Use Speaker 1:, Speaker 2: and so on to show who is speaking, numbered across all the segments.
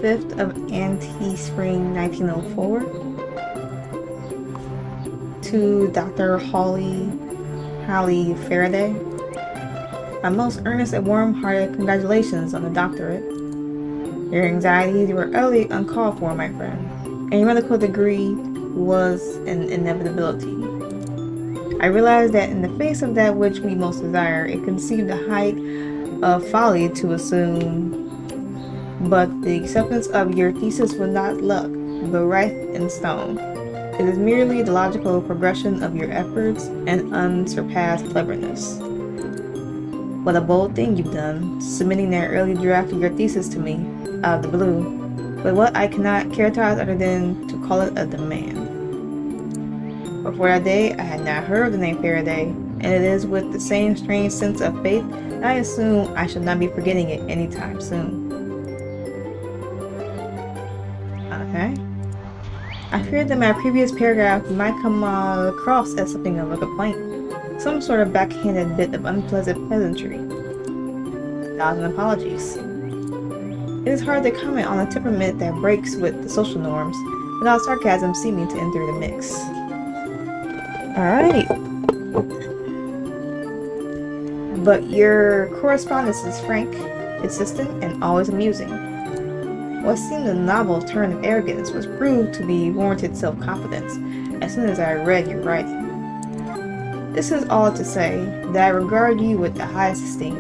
Speaker 1: 5th of Anti-Spring 1904. To Dr. Hawley Faraday, my most earnest and warm-hearted congratulations on the doctorate. Your anxieties were utterly uncalled for, my friend, and your medical degree was an inevitability. I realized that in the face of that which we most desire, it conceived the height of folly to assume, but the acceptance of your thesis was not luck, but written in stone. It is merely the logical progression of your efforts and unsurpassed cleverness. What a bold thing you've done, submitting that early draft of your thesis to me, out of the blue, with what I cannot characterize other than to call it a demand. Before that day, I had not heard of the name Faraday, and it is with the same strange sense of faith that I assume I shall not be forgetting it anytime soon. Okay. I feared that my previous paragraph might come across as something of a complaint, some sort of backhanded bit of unpleasant pleasantry. 1,000 apologies. It is hard to comment on a temperament that breaks with the social norms without sarcasm seeming to enter the mix. Alright. But your correspondence is frank, consistent, and always amusing. What seemed a novel turn of arrogance was proved to be warranted self-confidence as soon as I read your writing. This is all to say that I regard you with the highest esteem,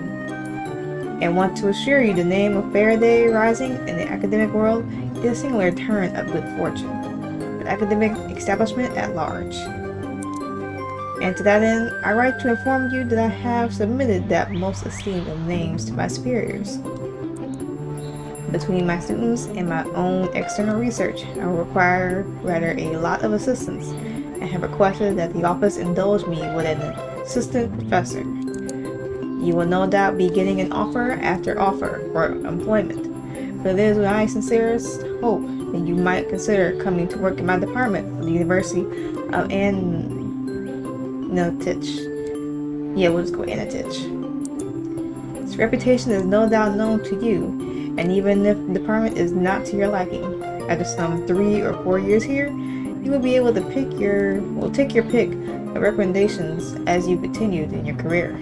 Speaker 1: and want to assure you the name of Faraday rising in the academic world is a singular turn of good fortune, the academic establishment at large. And to that end, I write to inform you that I have submitted that most esteemed of names to my superiors. Between my students and my own external research, I will require rather a lot of assistance, and have requested that the office indulge me with an assistant professor. You will no doubt be getting an offer after offer for employment, but it is my sincerest hope that you might consider coming to work in my department of the University of Anatich. Yeah, we'll just go Anatich. Its reputation is no doubt known to you, and even if the department is not to your liking, after some 3 or 4 years here, you will be able to take your pick of recommendations as you continued in your career.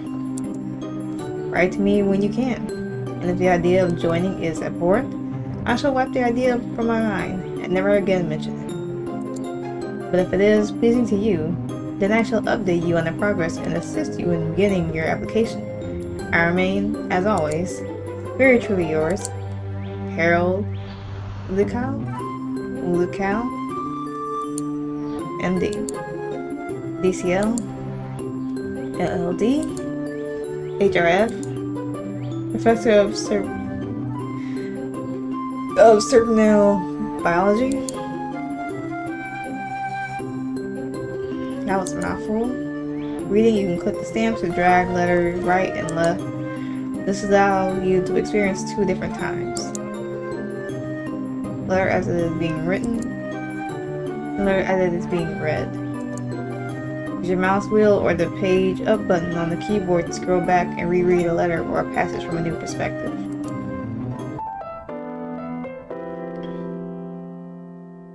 Speaker 1: Write to me when you can, and if the idea of joining is abhorrent, I shall wipe the idea from my mind and never again mention it. But if it is pleasing to you, then I shall update you on the progress and assist you in beginning your application. I remain, as always, very truly yours, Harold Lukow, MD, DCL, LLD, HRF, Professor of Cerebral Biology. That was a mouthful. Reading, you can click the stamps to drag letters right and left. This allows you to experience 2 different times. Letter as it is being written, and letter as it is being read. Use your mouse wheel or the page up button on the keyboard to scroll back and reread a letter or a passage from a new perspective.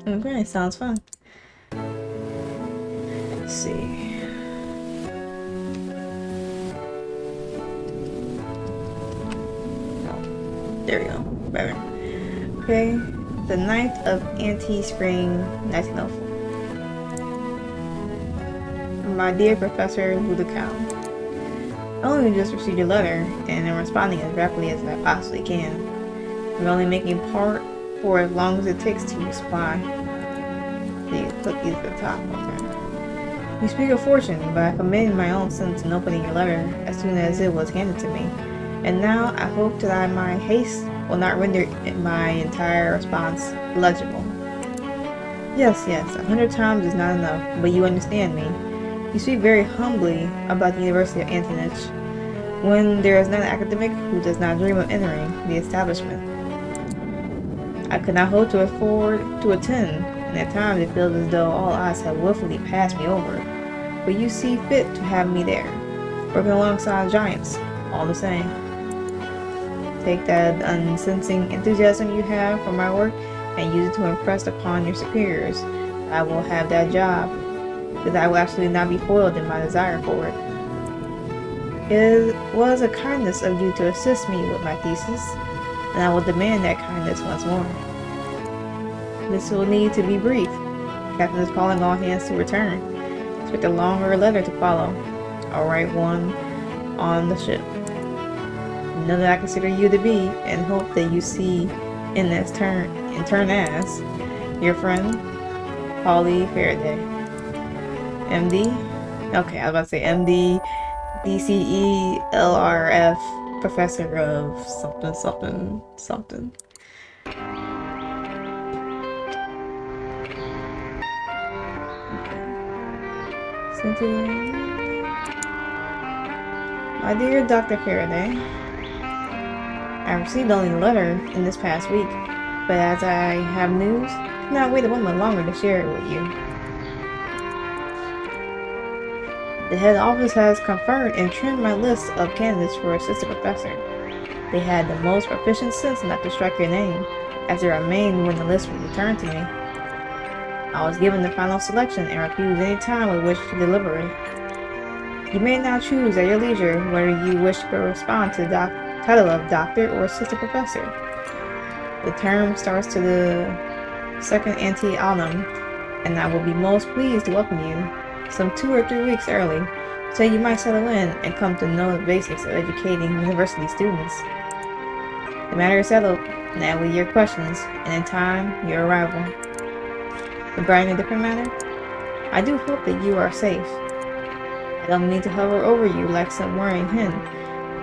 Speaker 1: Okay, sounds fun. Let's see. There we go. Better. Okay. The 9th of Anti-Spring 1904. My dear Professor Ludokow, I only just received your letter and am responding as rapidly as I possibly can. I'm only making part for as long as it takes to reply. You click these at the top. Okay. You speak of fortune, but I commend my own sense in opening your letter as soon as it was handed to me. And now I hope that my haste will not render my entire response legible. Yes, 100 times is not enough, but you understand me. You speak very humbly about the University of Antinich, when there is not an academic who does not dream of entering the establishment. I could not hope to afford to attend, and at times it feels as though all odds have willfully passed me over, but you see fit to have me there, working alongside giants, all the same. Take that unceasing enthusiasm you have for my work and use it to impress upon your superiors. I will have that job, because I will absolutely not be foiled in my desire for it. It was a kindness of you to assist me with my thesis, and I will demand that kindness once more. This will need to be brief. Captain is calling all hands to return. Expect a longer letter to follow. I'll write one on the ship. Know that I consider you to be, and hope that you see in turn as your friend, Hawley Faraday, MD. Okay, I was about to say MD, DCE, LRF, Professor of something, something, something. Okay. My dear Dr. Faraday, I received only a letter in this past week, but as I have news, I cannot wait a moment longer to share it with you. The head office has confirmed and trimmed my list of candidates for assistant professor. They had the most proficient sense not to strike your name, as it remained when the list was returned to me. I was given the final selection and refused any time with which to deliberate. You may now choose at your leisure whether you wish to correspond to the title of doctor or assistant professor. The term starts to the second ante annum, and I will be most pleased to welcome you some 2 or 3 weeks early, so you might settle in and come to know the basics of educating university students. The matter is settled, now with your questions, and in time, your arrival. Regarding a different matter, I do hope that you are safe. I don't mean to hover over you like some worrying hen,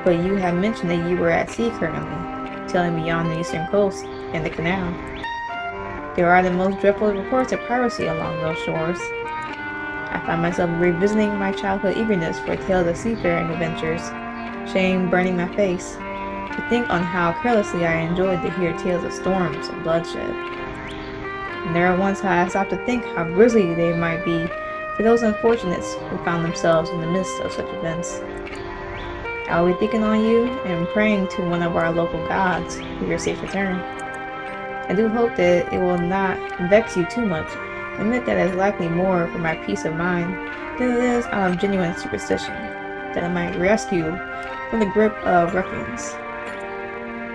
Speaker 1: but you have mentioned that you were at sea currently, sailing beyond the eastern coast and the canal. There are the most dreadful reports of piracy along those shores. I find myself revisiting my childhood eagerness for tales of seafaring adventures, shame burning my face, to think on how carelessly I enjoyed to hear tales of storms and bloodshed. And there are once I stopped to think how grisly they might be for those unfortunates who found themselves in the midst of such events. I will be thinking on you and praying to one of our local gods for your safe return. I do hope that it will not vex you too much. Admit that it is likely more for my peace of mind than it is out of genuine superstition, that I might rescue from the grip of ruffians.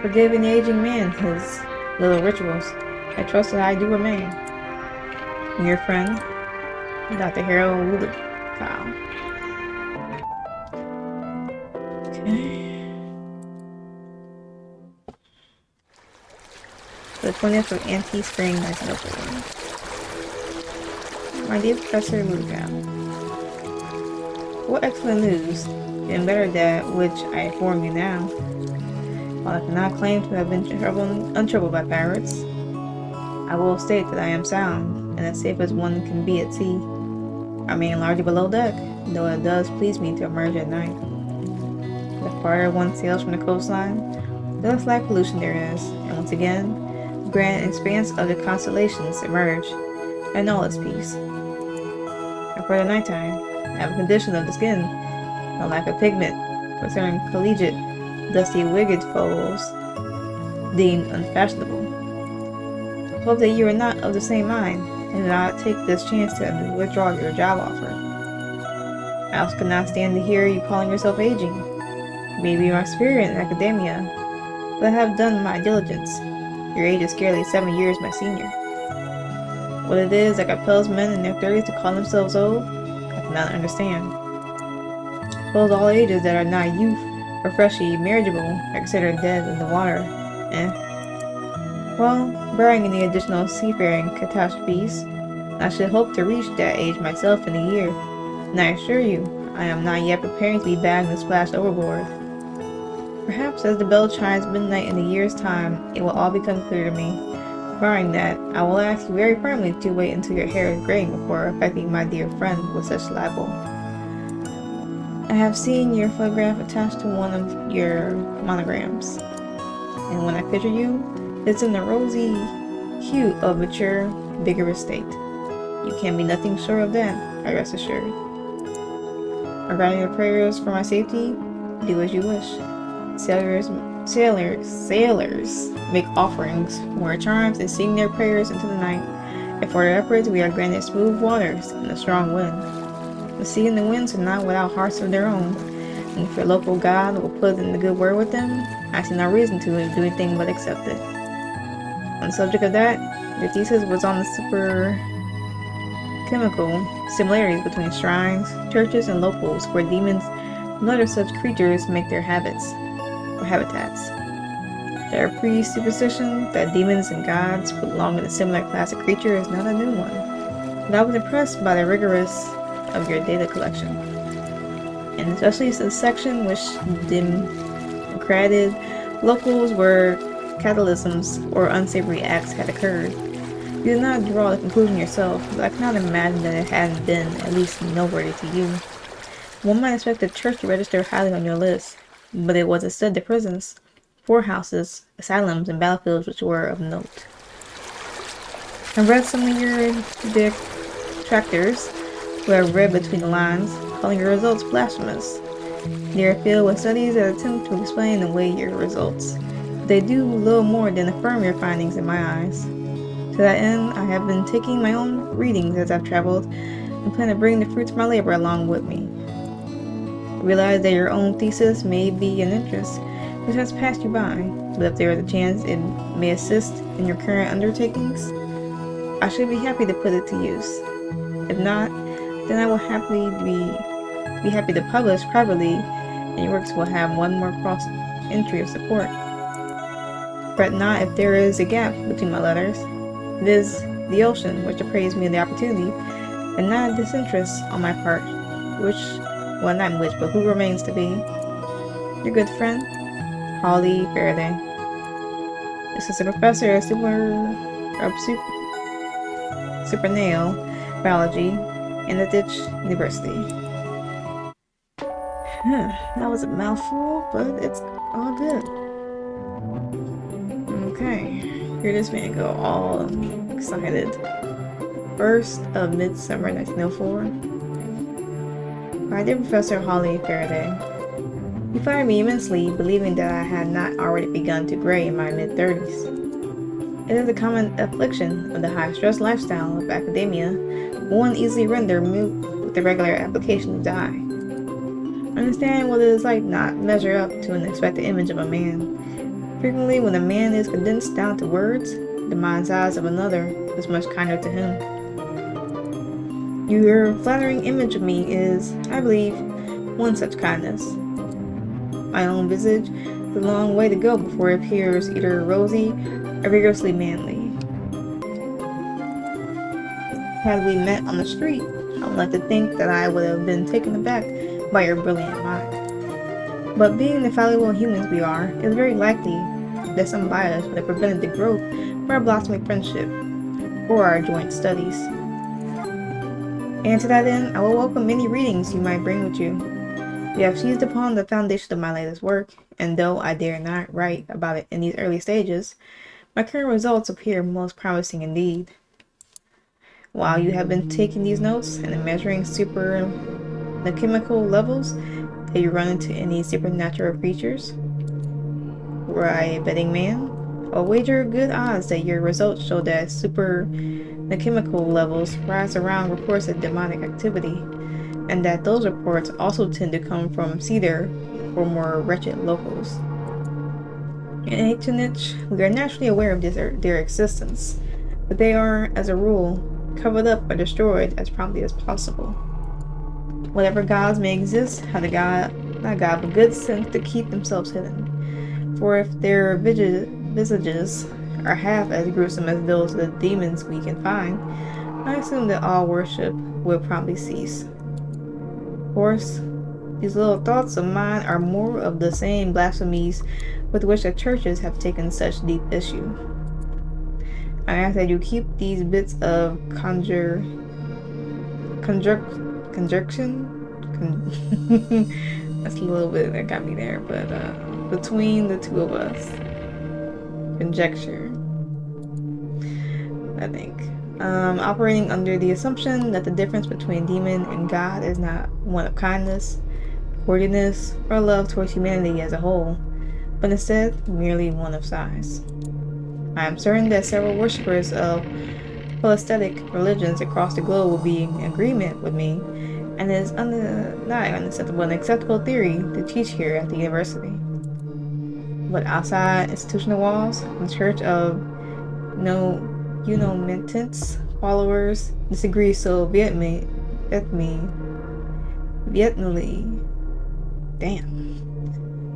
Speaker 1: Forgive an aging man his little rituals. I trust that I do remain. Your friend, Dr. Harold Kyle. Okay. The 20th of Anti-Spring 1904. My dear Professor Luca, what excellent news, and better that which I inform you now. While I cannot claim to have been untroubled by pirates, I will state that I am sound, and as safe as one can be at sea. I remain largely below deck, though it does please me to emerge at night. The farther one sails from the coastline, the less light pollution there is, and once again, the grand expanse of the constellations emerge, and all is peace. And for the nighttime, I have a condition of the skin, no lack of pigment, for certain collegiate, dusty-wigged foes deemed unfashionable. I hope that you are not of the same mind, and do not take this chance to withdraw your job offer. I also cannot stand to hear you calling yourself aging. You may be my superior in academia, but I have done my diligence. Your age is scarcely 7 years my senior. What it is that compels men in their 30s to call themselves old, I cannot understand. Suppose all ages that are not youth or freshly marriageable are considered dead in the water, Well, barring any additional seafaring catastrophes, I should hope to reach that age myself in a year, and I assure you, I am not yet preparing to be bagged and splashed overboard. Perhaps as the bell chimes midnight in a year's time, it will all become clear to me. Barring that, I will ask you very firmly to wait until your hair is graying before affecting my dear friend with such libel. I have seen your photograph attached to one of your monograms, and when I picture you, it's in the rosy hue of mature, vigorous state. You can be nothing short of that, I rest assured. Regarding your prayers for my safety, do as you wish. Sailors Sailors make offerings, wear charms, and sing their prayers into the night. And for their efforts, we are granted smooth waters and a strong wind. The sea and the winds are not without hearts of their own, and if your local god will put in the good word with them, I see no reason to do anything but accept it. On the subject of that, your thesis was on the super chemical similarities between shrines, churches, and locals where demons and other such creatures make their habits or habitats. Their pre-superstition that demons and gods belong in a similar class of creature is not a new one, but I was impressed by the rigorous of your data collection, and especially the section which democrated locals where catalysms or unsavory acts had occurred. You did not draw the conclusion yourself, but I cannot imagine that it hadn't been at least noteworthy to you. One might expect the church to register highly on your list, but it was instead the prisons, poorhouses, asylums, and battlefields which were of note. I read some of your detractors, who have read between the lines, calling your results blasphemous. They are filled with studies that attempt to explain away your results. They do little more than affirm your findings in my eyes. To that end, I have been taking my own readings as I've traveled, and plan to bring the fruits of my labor along with me. I realize that your own thesis may be an interest which has passed you by, but if there is a chance it may assist in your current undertakings, I should be happy to put it to use. If not, then I will be happy to publish privately, and your works will have one more cross entry of support. Fret not if there is a gap between my letters. It is the ocean which appraised me the opportunity, and not a disinterest on my part, but who remains to be your good friend, Hawley Faraday, assistant professor of supernal biology in the Ditch University. That was a mouthful, but it's all good. Okay, here this man go all excited. 1st of Midsummer 1904. My dear Professor Hawley Faraday, you flattered me immensely, believing that I had not already begun to gray in my mid-30s. It is a common affliction of the high-stress lifestyle of academia, one easily rendered moot with the regular application of dye. Understand what it is like not measure up to an expected image of a man. Frequently, when a man is condensed down to words, the mind's eyes of another is much kinder to him. Your flattering image of me is, I believe, one such kindness. My own visage is a long way to go before it appears either rosy or vigorously manly. Had we met on the street, I would like to think that I would have been taken aback by your brilliant mind. But being the fallible humans we are, it is very likely that some bias would have prevented the growth of our blossoming friendship or our joint studies. And to that end, I will welcome any readings you might bring with you. We have seized upon the foundation of my latest work, and though I dare not write about it in these early stages, my current results appear most promising indeed. While you have been taking these notes and measuring the chemical levels, have you run into any supernatural creatures? Were I a betting man? I'll wager good odds that your results show that the chemical levels rise around reports of demonic activity, and that those reports also tend to come from seedier or more wretched locals. In H&H, we are naturally aware of their existence, but they are, as a rule, covered up or destroyed as promptly as possible. Whatever gods may exist have but good sense to keep themselves hidden. For if their visages are half as gruesome as those of the demons we can find, I assume that all worship will promptly cease. Of course, these little thoughts of mine are more of the same blasphemies with which the churches have taken such deep issue. I ask that you keep these bits of conjunction that's a little bit that got me there, but between the two of us, conjecture, I think, operating under the assumption that the difference between demon and God is not one of kindness, worthiness, or love towards humanity as a whole, but instead merely one of size. I am certain that several worshippers of polytheistic religions across the globe will be in agreement with me, and it is not unacceptable and acceptable theory to teach here at the university. But outside institutional walls, the Church of Unitarians followers disagree so vehemently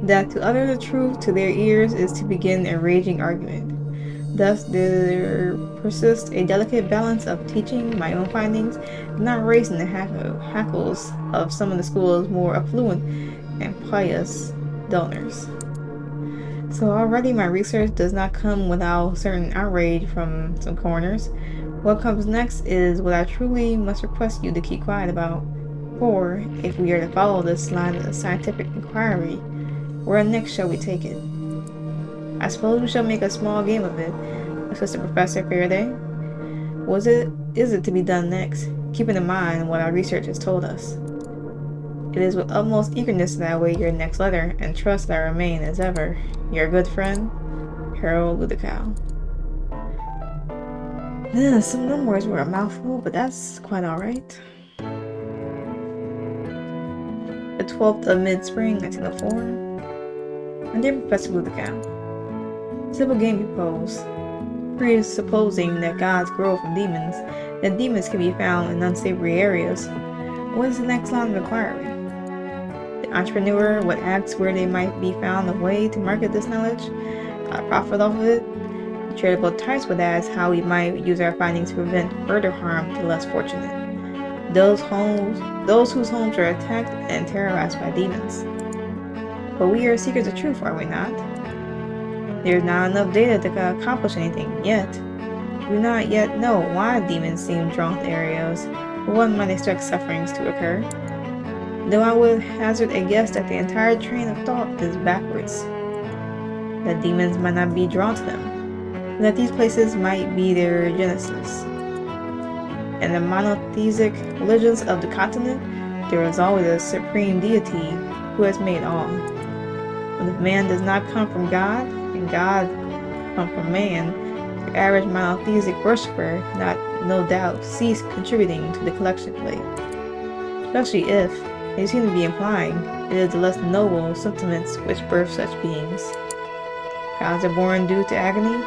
Speaker 1: that to utter the truth to their ears is to begin a raging argument. Thus there persists a delicate balance of teaching my own findings and not raising the hackles of some of the school's more affluent and pious donors. So already my research does not come without certain outrage from some corners. What comes next is what I truly must request you to keep quiet about. For if we are to follow this line of scientific inquiry, where next shall we take it? I suppose we shall make a small game of it, Assistant Professor Faraday. What is it to be done next, keeping in mind what our research has told us? It is with utmost eagerness that I await your next letter, and trust that I remain, as ever, your good friend, Harold Ludicow. Some numbers were a mouthful, but that's quite alright. The 12th of mid-spring, 1904. My dear Professor Ludicow, simple game you pose, presupposing that gods grow from demons, that demons can be found in unsavory areas. What is the next line of inquiry? The entrepreneur would ask where they might be found a way to market this knowledge, profit off of it. The charitable types would ask how we might use our findings to prevent further harm to the less fortunate, those whose homes are attacked and terrorized by demons. But we are seekers of truth, are we not? There is not enough data to accomplish anything yet. We do not yet know why demons seem drawn to areas where one might expect sufferings to occur. Though I would hazard a guess that the entire train of thought is backwards. That demons might not be drawn to them, and that these places might be their genesis. In the monotheistic religions of the continent, there is always a supreme deity who has made all. But if man does not come from God, and God come from man, the average monotheistic worshipper cannot, no doubt, cease contributing to the collection plate. Especially if, as you seem to be implying, it is the less noble sentiments which birth such beings. Gods are born due to agony,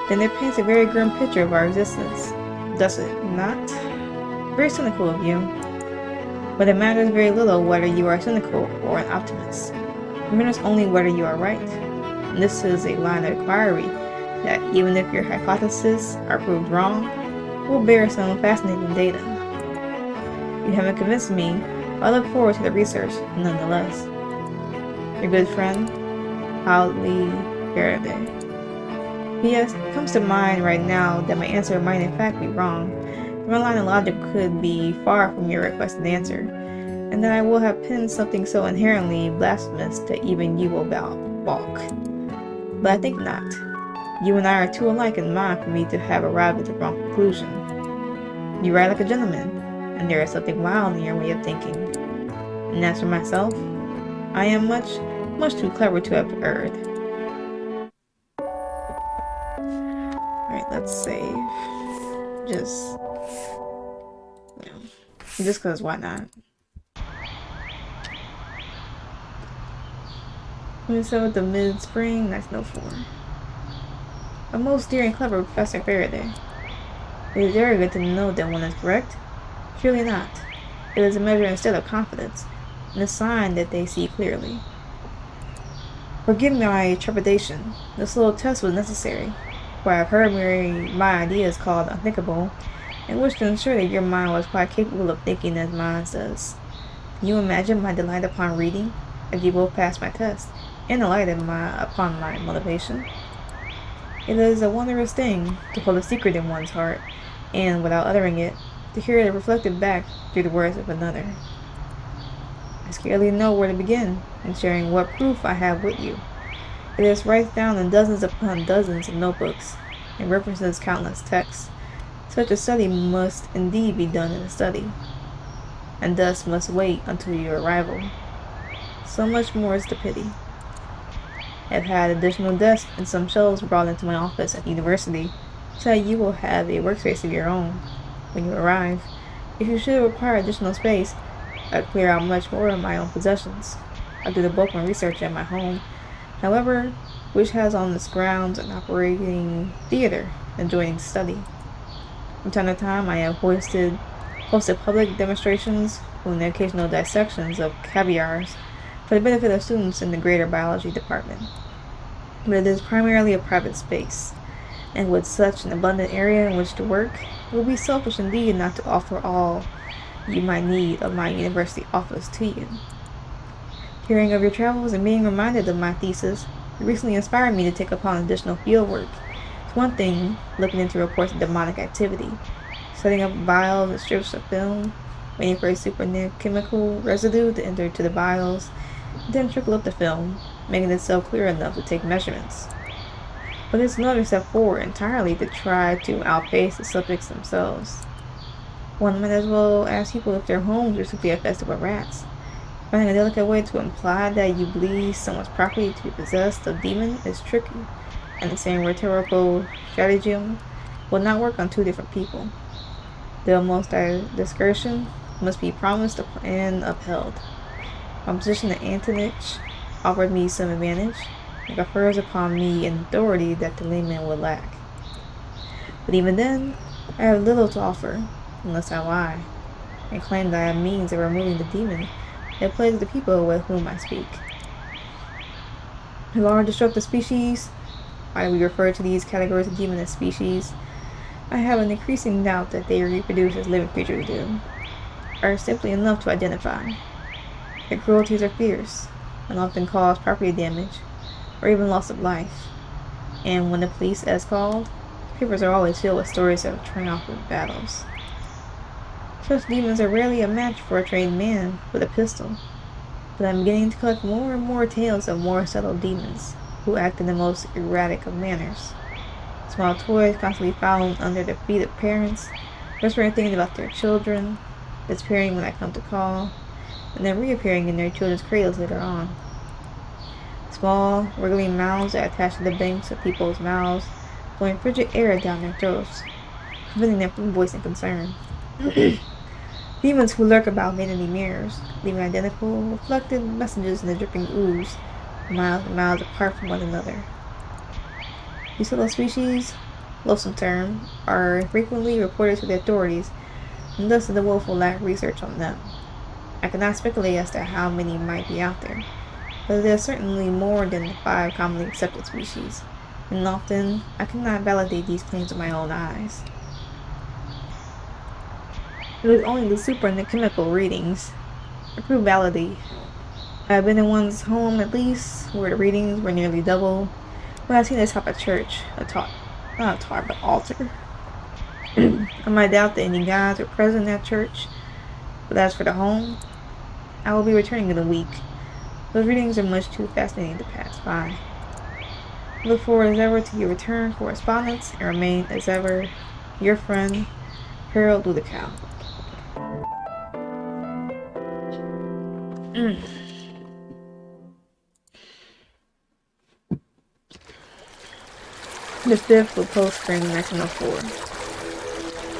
Speaker 1: then it paints a very grim picture of our existence, does it not? Very cynical of you. But it matters very little whether you are cynical or an optimist. It matters only whether you are right. And this is a line of inquiry that, even if your hypotheses are proved wrong, will bear some fascinating data. You haven't convinced me, but I look forward to the research nonetheless. Your good friend, Hawley Faraday. P.S. It comes to mind right now that my answer might in fact be wrong. My line of logic could be far from your requested answer, and that I will have penned something so inherently blasphemous that even you will balk. But I think not. You and I are too alike in mind for me to have arrived at the wrong conclusion. You write like a gentleman, and there is something wild in your way of thinking. And as for myself, I am much, much too clever to have erred. Alright, let's save. Just cause why not? 27th of mid-spring, 1904. A most dear and clever Professor Faraday. It is arrogant to know that one is correct? Surely not. It is a measure instead of confidence, and a sign that they see clearly. Forgive my trepidation. This little test was necessary, for I have heard my ideas called unthinkable, and wish to ensure that your mind was quite capable of thinking as mine does. Can you imagine my delight upon reading, as you both passed my test, and delighted upon my motivation? It is a wondrous thing to hold a secret in one's heart, and, without uttering it, to hear it reflected back through the words of another. I scarcely know where to begin in sharing what proof I have with you. It is written down in dozens upon dozens of notebooks, and references countless texts. Such a study must indeed be done in a study, and thus must wait until your arrival. So much more is the pity. I've had additional desks and some shelves brought into my office at the university, so that you will have a workspace of your own when you arrive. If you should require additional space, I clear out much more of my own possessions. I do the bulk of my research at my home, however, which has on its grounds an operating theater adjoining study. From time to time, I have hosted public demonstrations with the occasional dissections of caviars for the benefit of students in the greater biology department. But it is primarily a private space, and with such an abundant area in which to work, it would be selfish indeed not to offer all you might need of my university office to you. Hearing of your travels and being reminded of my thesis, it recently inspired me to take upon additional field work. It's one thing looking into reports of demonic activity, setting up vials and strips of film, waiting for a superchemical residue to enter to the vials, then trickle up the film, making itself clear enough to take measurements. But it's another step forward entirely to try to outpace the subjects themselves. One might as well ask people if their homes are simply infested with rats. Finding a delicate way to imply that you believe someone's property to be possessed of demon is tricky, and the same rhetorical stratagem will not work on two different people. The most discretion must be promised and upheld. My position at Antonich offered me some advantage, and confers upon me an authority that the layman would lack. But even then, I have little to offer, unless I lie, and claim that I have means of removing the demon that plagues the people with whom I speak. The large destructive species, why we refer to these categories of demon as species, I have an increasing doubt that they reproduce as living creatures do, are simply enough to identify. Their cruelties are fierce, and often cause property damage, or even loss of life. And when the police is called, papers are always filled with stories of triumphant battles. Such demons are rarely a match for a trained man with a pistol, but I'm beginning to collect more and more tales of more subtle demons who act in the most erratic of manners. Small toys constantly found under the feet of parents, whispering things about their children, disappearing when I come to call, and then reappearing in their children's cradles later on. Small, wriggling mouths that attach to the banks of people's mouths, blowing frigid air down their throats, preventing them from voicing concern. Demons who lurk about vanity mirrors, leaving identical, reflected messages in the dripping ooze, miles and miles apart from one another. These subtle species, loathsome term, are frequently reported to the authorities, and thus is the woeful lack of research on them. I cannot speculate as to how many might be out there, but there are certainly more than the 5 commonly accepted species, and often I cannot validate these claims with my own eyes. It was only the super and the chemical readings that prove validity. I have been in one's home at least, where the readings were nearly double, but I've seen this type of church, not a tar, but altar. I might doubt that any gods were present in that church, but as for the home, I will be returning in a week. Those readings are much too fascinating to pass by. I look forward as ever to your return correspondence, and remain as ever your friend, Harold the Cow. The 5th of post-spring 1904.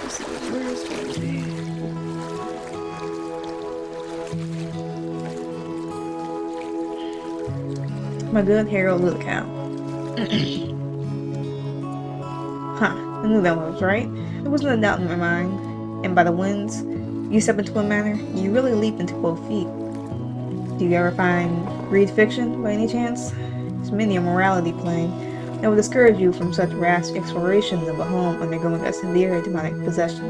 Speaker 1: Let's see, where's James? My good Harold the Cow. I knew that one was right. There wasn't a doubt in my mind. And by the winds, you step into a manner, you really leap into both feet. Do you ever read fiction by any chance? There's many a morality claim that will discourage you from such rash exploration of a home undergoing a severe demonic possession.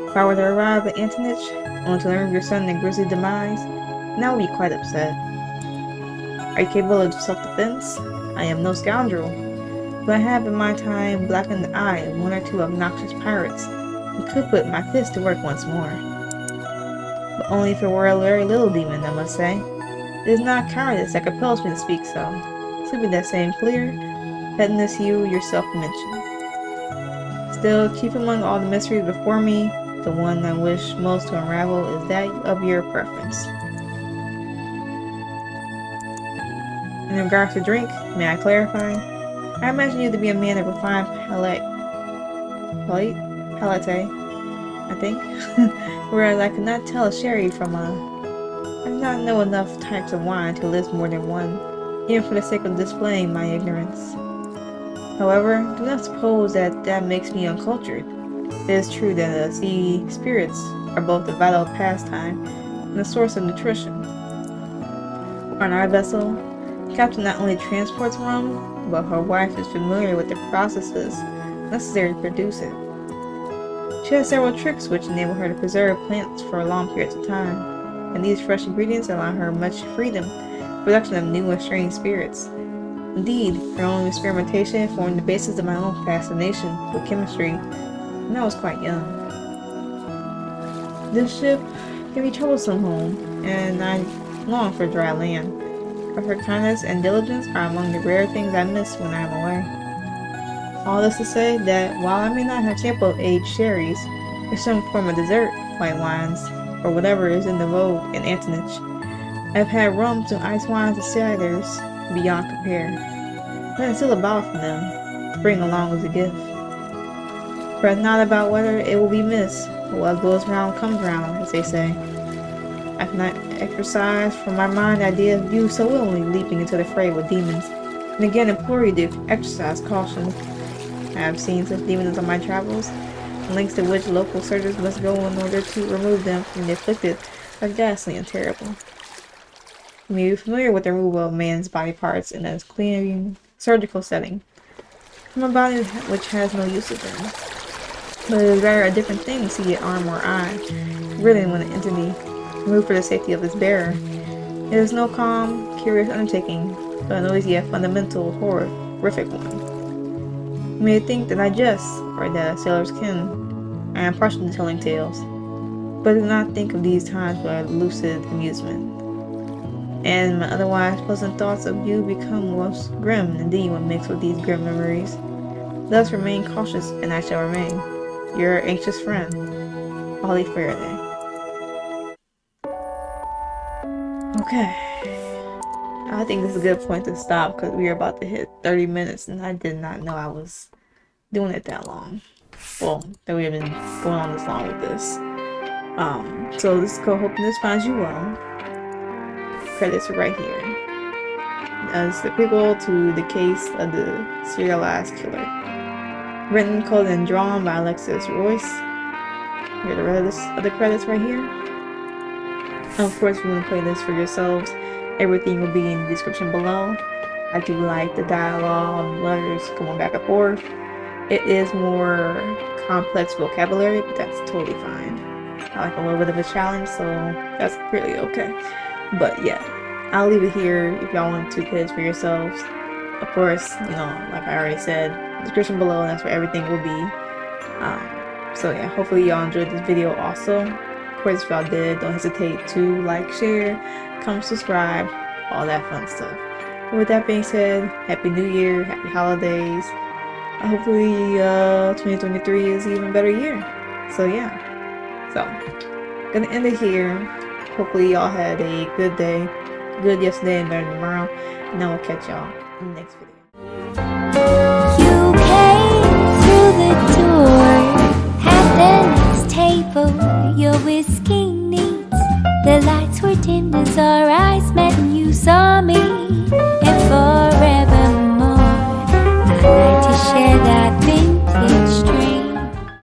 Speaker 1: If I were to arrive at Antonich, only to learn of your sudden and grisly demise, then I would be quite upset. Are you capable of self-defense? I am no scoundrel, but I have in my time blackened the eye of 1 or 2 obnoxious pirates, and could put my fist to work once more. But only if it were a very little demon, I must say. It is not cowardice that compels me to speak so, simply that same clear, pettiness you yourself mentioned. Still, chief among all the mysteries before me, the one I wish most to unravel is that of your preference. In regards to drink, may I clarify? I imagine you to be a man of refined palate, I think. Whereas I could not tell a sherry from I do not know enough types of wine to list more than one, even for the sake of displaying my ignorance. However, do not suppose that makes me uncultured. It is true that the sea spirits are both a vital pastime and a source of nutrition. On our vessel, the captain not only transports rum, but her wife is familiar with the processes necessary to produce it. She has several tricks which enable her to preserve plants for long periods of time, and these fresh ingredients allow her much freedom in the production of new and strange spirits. Indeed, her own experimentation formed the basis of my own fascination with chemistry when I was quite young. This ship can be troublesome home, and I long for dry land, but her kindness and diligence are among the rare things I miss when I am away. All this to say that while I may not have sampled aged sherries, or some form of dessert, white wines, or whatever is in the vogue in Antonich, I have had rums and ice wines and ciders beyond compare, but it's still a bottle from them to bring along as a gift. Fret not about whether it will be missed, but what goes round comes round, as they say. I cannot exorcise from my mind the idea of you so willingly leaping into the fray with demons, and again implore you to exercise caution. I have seen such demons on my travels, and lengths to which local surgeons must go in order to remove them from the afflicted are ghastly and terrible. You may be familiar with the removal of man's body parts in a clean surgical setting, from a body which has no use of them. But it is rather a different thing to see an arm or eye, really when an entity removed for the safety of its bearer. It is no calm, curious undertaking, but a noisy yet fundamental, horrific one. You may think that I jest, or that sailors can. I am partial to telling tales, but do not think of these times with a lucid amusement. And my otherwise pleasant thoughts of you become most grim indeed when mixed with these grim memories. Thus remain cautious, and I shall remain your anxious friend, Hawley Faraday. Okay, I think this is a good point to stop because we are about to hit 30 minutes and I did not know I was doing it that long. Well, that we have been going on this long with this. So this is cool. Hoping this finds you well. Credits are right here. It's the prequel to the case of the Serialized Killer. Written, coded, and drawn by Alexis Royce. Here are the rest of the credits right here. Of course, if you want to play this for yourselves, everything will be in the description below. I do like the dialogue and letters going back and forth. It is more complex vocabulary, but that's totally fine. I like a little bit of a challenge, so that's really okay. But yeah, I'll leave it here if y'all want to play this for yourselves. Of course, you know, like I already said, description below, and that's where everything will be. So yeah, hopefully y'all enjoyed this video also. Of course, if y'all did, don't hesitate to like, share, comment, subscribe, all that fun stuff. And with that being said, Happy New Year, Happy Holidays. Hopefully 2023 is an even better year. So yeah, so gonna end it here. Hopefully y'all had a good day, good yesterday and better tomorrow, and then we'll catch y'all in the next video.
Speaker 2: You came through the door, had the next table, your whiskey neat. The lights were dimmed as our eyes met and you saw me.